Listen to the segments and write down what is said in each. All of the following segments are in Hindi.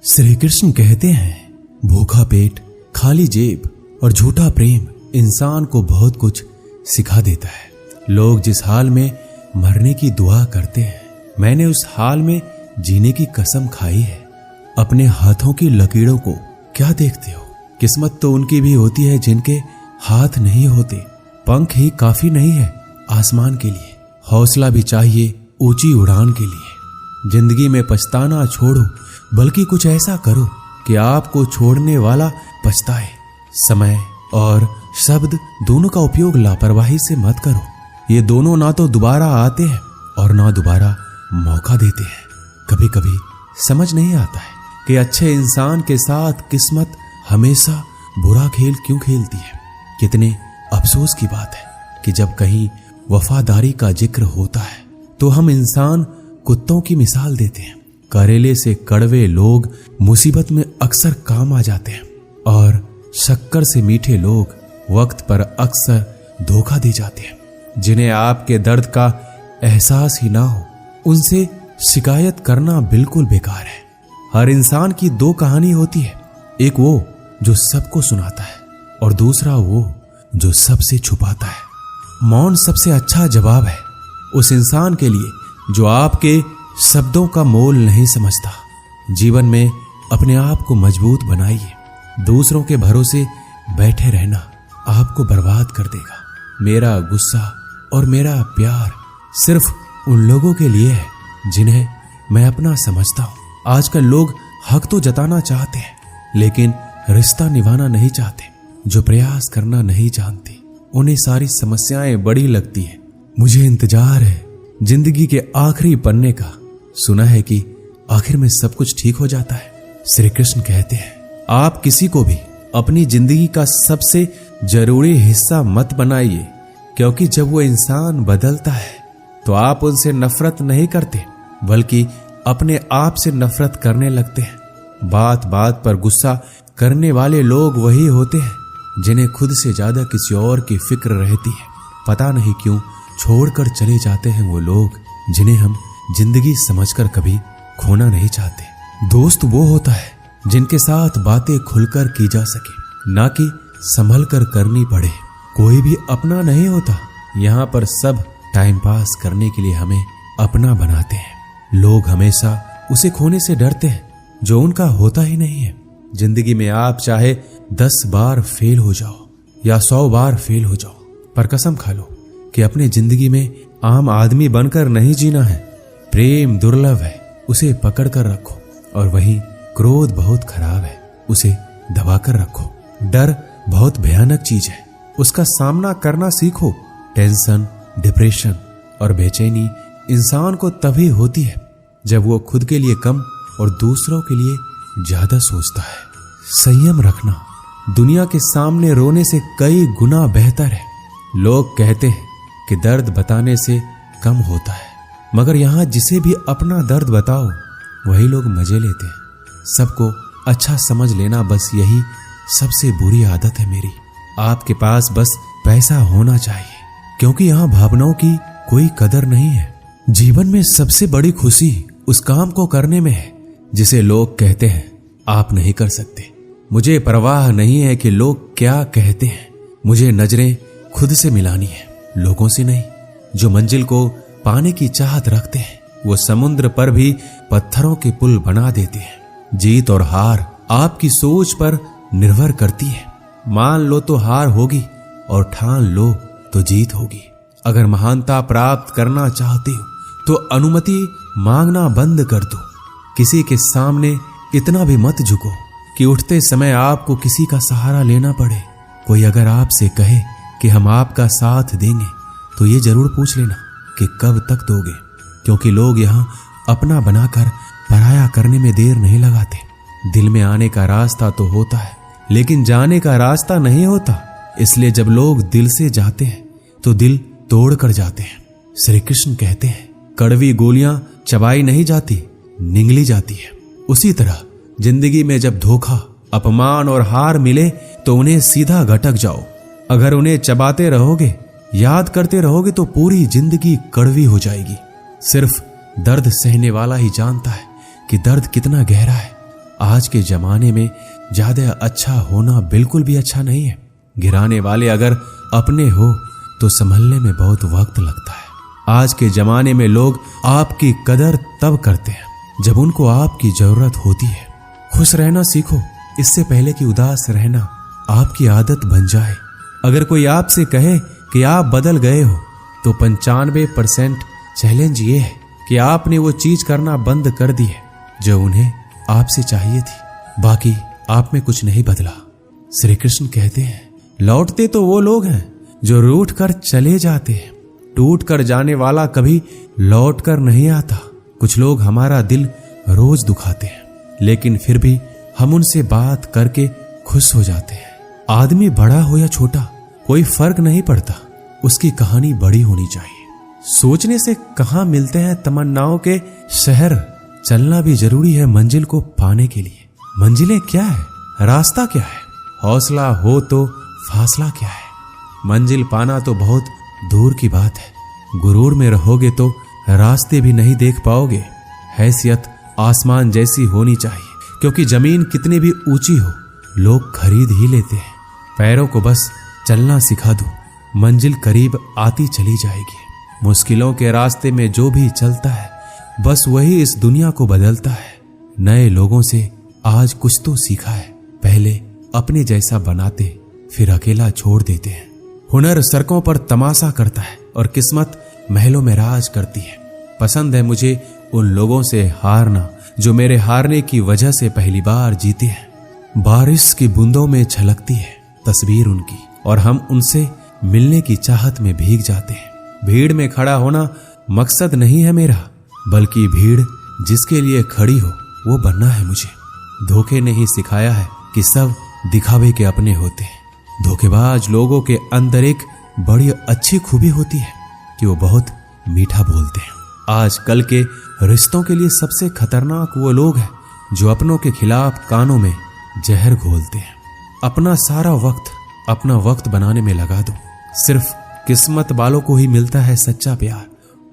श्री कृष्ण कहते हैं, भूखा पेट, खाली जेब और झूठा प्रेम इंसान को बहुत कुछ सिखा देता है। लोग जिस हाल में मरने की दुआ करते हैं, मैंने उस हाल में जीने की कसम खाई है। अपने हाथों की लकीरों को क्या देखते हो? किस्मत तो उनकी भी होती है जिनके हाथ नहीं होते। पंख ही काफी नहीं है आसमान के लिए, हौसला भी चाहिए ऊंची उड़ान के लिए। जिंदगी में पछताना छोड़ो, बल्कि कुछ ऐसा करो कि आपको छोड़ने वाला पछताए। समय और शब्द दोनों का उपयोग लापरवाही से मत करो। ये दोनों ना तो दोबारा आते हैं और ना दोबारा मौका देते हैं। कभी कभी समझ नहीं आता है कि अच्छे इंसान के साथ किस्मत हमेशा बुरा खेल क्यों खेलती है। कितने अफसोस की बात है कि जब कहीं वफादारी का जिक्र होता है तो हम इंसान कुत्तों की मिसाल देते हैं। करेले से कड़वे लोग मुसीबत में अक्सर काम आ जाते हैं और शक्कर से मीठे लोग वक्त पर अक्सर धोखा दे जाते हैं। जिन्हें आपके दर्द का एहसास ही ना हो, उनसे शिकायत करना बिल्कुल बेकार है। हर इंसान की दो कहानी होती है, एक वो जो सबको सुनाता है और दूसरा वो जो सबसे छुपाता है। मौन सबसे अच्छा जवाब है उस इंसान के लिए जो आपके शब्दों का मोल नहीं समझता। जीवन में अपने आप को मजबूत बनाइए। दूसरों के भरोसे बैठे रहना आपको बर्बाद कर देगा। मेरा गुस्सा और मेरा प्यार सिर्फ उन लोगों के लिए है जिन्हें मैं अपना समझता हूं। आजकल लोग हक तो जताना चाहते हैं, लेकिन रिश्ता निभाना नहीं चाहते। जो प्रयास करना नहीं जानते, उन्हें सारी समस्याएं बड़ी लगती हैं। मुझे इंतजार है जिंदगी के आखिरी पन्ने का। सुना है कि आखिर में सब कुछ ठीक हो जाता है। श्री कृष्ण कहते हैं, आप किसी को भी अपनी जिंदगी का सबसे जरूरी हिस्सा मत बनाइए, क्योंकि जब वो इंसान बदलता है तो आप उनसे नफरत नहीं करते, बल्कि अपने आप से नफरत करने लगते हैं। बात बात पर गुस्सा करने वाले लोग वही होते हैं जिन्हें खुद से ज्यादा किसी और की फिक्र रहती है। पता नहीं क्यों छोड़कर चले जाते हैं वो लोग जिन्हें हम जिंदगी समझकर कभी खोना नहीं चाहते। दोस्त वो होता है जिनके साथ बातें खुलकर की जा सके, ना कि संभल कर करनी पड़े। कोई भी अपना नहीं होता। यहाँ पर सब टाइम पास करने के लिए हमें अपना बनाते हैं। लोग हमेशा उसे खोने से डरते हैं जो उनका होता ही नहीं है। जिंदगी में आप चाहे 10 बार फेल हो जाओ या 100 बार फेल हो जाओ, पर कसम खा लो कि अपने जिंदगी में आम आदमी बनकर नहीं जीना है। प्रेम दुर्लभ है, उसे पकड़ कर रखो। और वहीं क्रोध बहुत खराब है, उसे दबा कर रखो। डर बहुत भयानक चीज है, उसका सामना करना सीखो। टेंशन, डिप्रेशन और बेचैनी इंसान को तभी होती है जब वो खुद के लिए कम और दूसरों के लिए ज्यादा सोचता है। संयम रखना दुनिया के सामने रोने से कई गुना बेहतर है। लोग कहते हैं कि दर्द बताने से कम होता है, मगर यहाँ जिसे भी अपना दर्द बताओ वही लोग मजे लेते हैं। सबको अच्छा समझ लेना, बस यही सबसे बुरी आदत है मेरी। आपके पास बस पैसा होना चाहिए, क्योंकि यहाँ भावनाओं की कोई कदर नहीं है। जीवन में सबसे बड़ी खुशी उस काम को करने में है जिसे लोग कहते हैं आप नहीं कर सकते। मुझे परवाह नहीं है कि लोग क्या कहते हैं। मुझे नजरें खुद से मिलानी है, लोगों से नहीं। जो मंजिल को पाने की चाहत रखते हैं वो समुद्र पर भी पत्थरों के पुल बना देते हैं। जीत और हार आपकी सोच पर निर्भर करती है। मान लो तो हार होगी और ठान लो तो जीत होगी। अगर महानता प्राप्त करना चाहते हो तो अनुमति मांगना बंद कर दो। किसी के सामने इतना भी मत झुको कि उठते समय आपको किसी का सहारा लेना पड़े। कोई अगर आपसे कहे कि हम आपका साथ देंगे तो ये जरूर पूछ लेना कि कब तक दोगे, क्योंकि लोग यहाँ अपना बनाकर पराया करने में देर नहीं लगाते। दिल में आने का रास्ता तो होता है, लेकिन जाने का रास्ता नहीं होता। इसलिए जब लोग दिल से जाते हैं तो दिल तोड़ कर जाते हैं। श्री कृष्ण कहते हैं, कड़वी गोलियां चबाई नहीं जाती, निगली जाती है। उसी तरह जिंदगी में जब धोखा, अपमान और हार मिले तो उन्हें सीधा घटक जाओ। अगर उन्हें चबाते रहोगे, याद करते रहोगे तो पूरी जिंदगी कड़वी हो जाएगी। सिर्फ दर्द सहने वाला ही जानता है कि दर्द कितना गहरा है। आज के जमाने में ज्यादा अच्छा होना बिल्कुल भी अच्छा नहीं है। गिराने वाले अगर अपने हो तो संभलने में बहुत वक्त लगता है। आज के जमाने में लोग आपकी कदर तब करते हैं जब उनको आपकी जरूरत होती है। खुश रहना सीखो, इससे पहले कि उदास रहना आपकी आदत बन जाए। अगर कोई आपसे कहे कि आप बदल गए हो तो 95% चैलेंज ये है कि आपने वो चीज करना बंद कर दी है जो उन्हें आपसे चाहिए थी। बाकी आप में कुछ नहीं बदला। श्री कृष्ण कहते हैं, लौटते तो वो लोग हैं जो रूठ कर चले जाते हैं, टूट कर जाने वाला कभी लौट कर नहीं आता। कुछ लोग हमारा दिल रोज दुखाते हैं, लेकिन फिर भी हम उनसे बात करके खुश हो जाते हैं। आदमी बड़ा हो या छोटा कोई फर्क नहीं पड़ता, उसकी कहानी बड़ी होनी चाहिए। सोचने से कहां मिलते हैं तमन्नाओं के शहर, चलना भी जरूरी है मंजिल को पाने के लिए। मंजिलें क्या है, रास्ता क्या है, हौसला हो तो फासला क्या है। मंजिल पाना तो बहुत दूर की बात है। गुरूर में रहोगे तो रास्ते भी नहीं देख पाओगे। हैसियत आसमान जैसी होनी चाहिए, क्योंकि जमीन कितनी भी ऊंची हो लोग खरीद ही लेते हैं। पैरों को बस चलना सिखा दो, मंजिल करीब आती चली जाएगी। मुश्किलों के रास्ते में जो भी चलता है बस वही इस दुनिया को बदलता है। नए लोगों से आज कुछ तो सीखा है, पहले अपने जैसा बनाते फिर अकेला छोड़ देते हैं। हुनर सड़कों पर तमाशा करता है और किस्मत महलों में राज करती है। पसंद है मुझे उन लोगों से हारना जो मेरे हारने की वजह से पहली बार जीते हैं। बारिश की बूंदों में झलकती है तस्वीर उनकी और हम उनसे मिलने की चाहत में भीग जाते हैं। भीड़ में खड़ा होना मकसद नहीं है मेरा, बल्कि भीड़ जिसके लिए खड़ी हो वो बनना है मुझे। धोखे ने ही सिखाया है कि सब दिखावे के अपने होते हैं। धोखेबाज लोगों के अंदर एक बड़ी अच्छी खूबी होती है कि वो बहुत मीठा बोलते हैं। आजकल के रिश्तों के लिए सबसे खतरनाक वो लोग हैं जो अपनों के खिलाफ कानों में जहर घोलते हैं। अपना सारा वक्त अपना वक्त बनाने में लगा दो। सिर्फ किस्मत वालों को ही मिलता है सच्चा प्यार,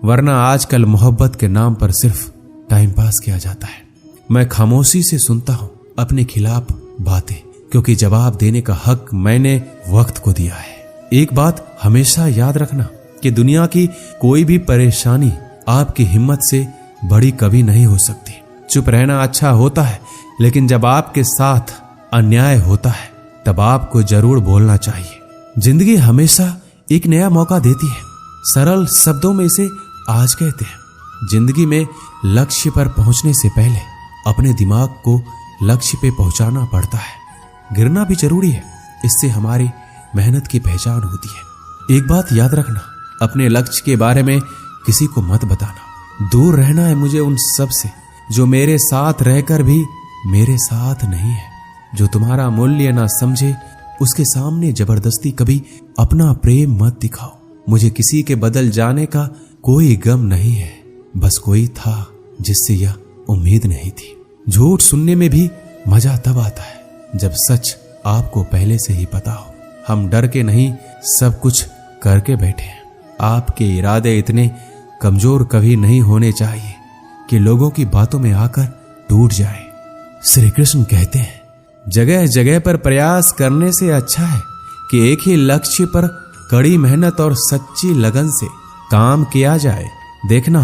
वरना आजकल मोहब्बत के नाम पर सिर्फ टाइम पास किया जाता है। मैं खामोशी से सुनता हूं अपने खिलाफ बातें, क्योंकि जवाब देने का हक मैंने वक्त को दिया है। एक बात हमेशा याद रखना कि दुनिया की कोई भी परेशानी आपकी हिम्मत से बड़ी कभी नहीं हो सकती। चुप रहना अच्छा होता है, लेकिन जब आपके साथ अन्याय होता है तब आपको जरूर बोलना चाहिए। जिंदगी हमेशा एक नया मौका देती है। सरल शब्दों में इसे आज कहते हैं। जिंदगी में लक्ष्य पर पहुंचने से पहले अपने दिमाग को लक्ष्य पे पहुंचाना पड़ता है। गिरना भी जरूरी है, इससे हमारी मेहनत की पहचान होती है। एक बात याद रखना, अपने लक्ष्य के बारे में किसी को मत बताना। दूर रहना है मुझे उन सब से जो मेरे साथ रहकर भी मेरे साथ नहीं है। जो तुम्हारा मूल्य ना समझे उसके सामने जबरदस्ती कभी अपना प्रेम मत दिखाओ। मुझे किसी के बदल जाने का कोई गम नहीं है, बस कोई था जिससे यह उम्मीद नहीं थी। झूठ सुनने में भी मजा तब आता है जब सच आपको पहले से ही पता हो। हम डर के नहीं सब कुछ करके बैठे हैं। आपके इरादे इतने कमजोर कभी नहीं होने चाहिए कि लोगों की बातों में आकर टूट जाए। श्री कृष्ण कहते हैं, जगह जगह पर प्रयास करने से अच्छा है कि एक ही लक्ष्य पर कड़ी मेहनत और सच्ची लगन से काम किया जाए। देखना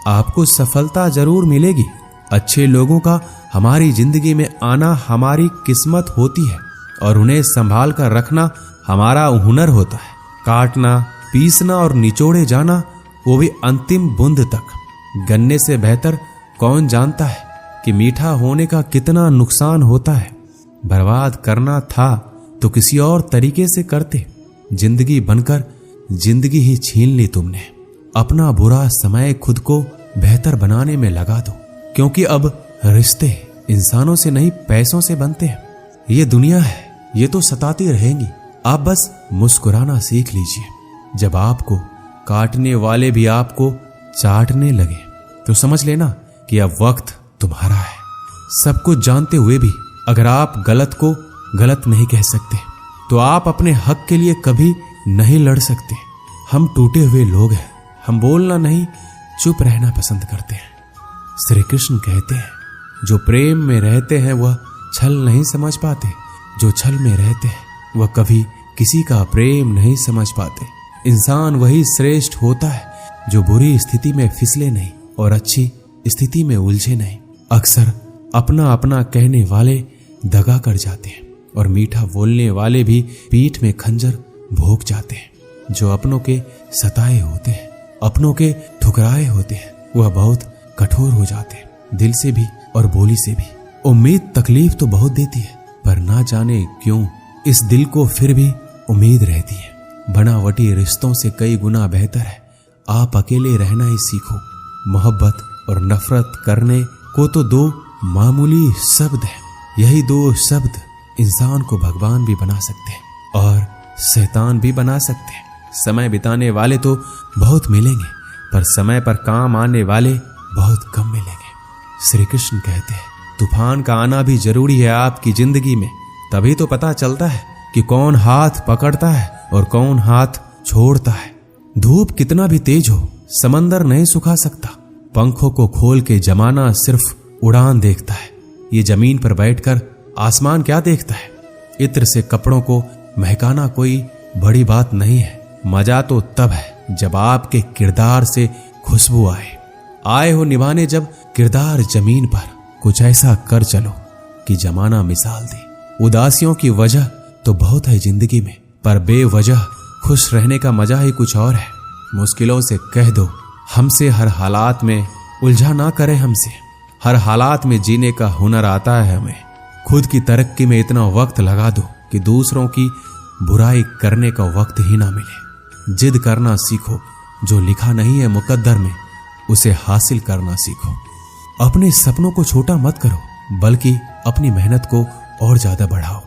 आपको सफलता जरूर मिलेगी। अच्छे लोगों का हमारी जिंदगी में आना हमारी किस्मत होती है और उन्हें संभाल कर रखना हमारा हुनर होता है। काटना, पीसना और निचोड़े जाना, वो भी अंतिम बूंद तक। गन्ने से बेहतर कौन जानता है कि मीठा होने का कितना नुकसान होता है। बर्बाद करना था तो किसी और तरीके से करते। जिंदगी बनकर जिंदगी ही छीन ली तुमने। अपना बुरा समय खुद को बेहतर बनाने में लगा दो, क्योंकि अब रिश्ते इंसानों से नहीं पैसों से बनते हैं। ये दुनिया है, ये तो सताती रहेंगी। आप बस मुस्कुराना सीख लीजिए। जब आपको काटने वाले भी आपको चाटने लगे तो समझ लेना कि अब वक्त तुम्हारा है। सब कुछ जानते हुए भी अगर आप गलत को गलत नहीं कह सकते तो आप अपने हक के लिए कभी नहीं लड़ सकते। हम टूटे हुए लोग हैं, हम बोलना नहीं चुप रहना पसंद करते हैं। श्री कृष्ण कहते हैं, जो प्रेम में रहते हैं वह छल नहीं समझ पाते, जो छल में रहते हैं वह कभी किसी का प्रेम नहीं समझ पाते। इंसान वही श्रेष्ठ होता है जो बुरी स्थिति में फिसले नहीं और अच्छी स्थिति में उलझे नहीं। अक्सर अपना अपना कहने वाले दगा कर जाते हैं और मीठा बोलने वाले भी पीठ में खंजर भोंक जाते हैं। जो अपनों के सताए होते हैं, अपनों के ठुकराए होते हैं, वह बहुत कठोर हो जाते हैं, दिल से भी और बोली से भी। उम्मीद तकलीफ तो बहुत देती है, पर ना जाने क्यों इस दिल को फिर भी उम्मीद रहती है। बनावटी रिश्तों से कई गुना बेहतर है आप अकेले रहना ही सीखो। मोहब्बत और नफरत करने को तो दो मामूली शब्द हैं। यही दो शब्द इंसान को भगवान भी बना सकते हैं और शैतान भी बना सकते हैं। समय बिताने वाले तो बहुत मिलेंगे, पर समय पर काम आने वाले बहुत कम मिलेंगे। श्री कृष्ण कहते हैं, तूफान का आना भी जरूरी है आपकी जिंदगी में, तभी तो पता चलता है कि कौन हाथ पकड़ता है और कौन हाथ छोड़ता है। धूप कितना भी तेज हो, समंदर नहीं सुखा सकता। पंखों को खोल के जमाना सिर्फ उड़ान देखता है। ये जमीन पर बैठकर आसमान क्या देखता है। इत्र से कपड़ों को महकाना कोई बड़ी बात नहीं है। मजा तो तब है जब आपके किरदार से खुशबू आए हो निभाने जब किरदार जमीन पर। कुछ ऐसा कर चलो कि जमाना मिसाल दे। उदासियों की वजह तो बहुत है जिंदगी में, पर बेवजह खुश रहने का मजा ही कुछ और है। मुश्किलों से कह दो हमसे, हर हालात में उलझा ना करे हमसे। हर हालात में जीने का हुनर आता है हमें। खुद की तरक्की में इतना वक्त लगा दो कि दूसरों की बुराई करने का वक्त ही ना मिले। जिद करना सीखो, जो लिखा नहीं है मुकद्दर में उसे हासिल करना सीखो। अपने सपनों को छोटा मत करो, बल्कि अपनी मेहनत को और ज्यादा बढ़ाओ।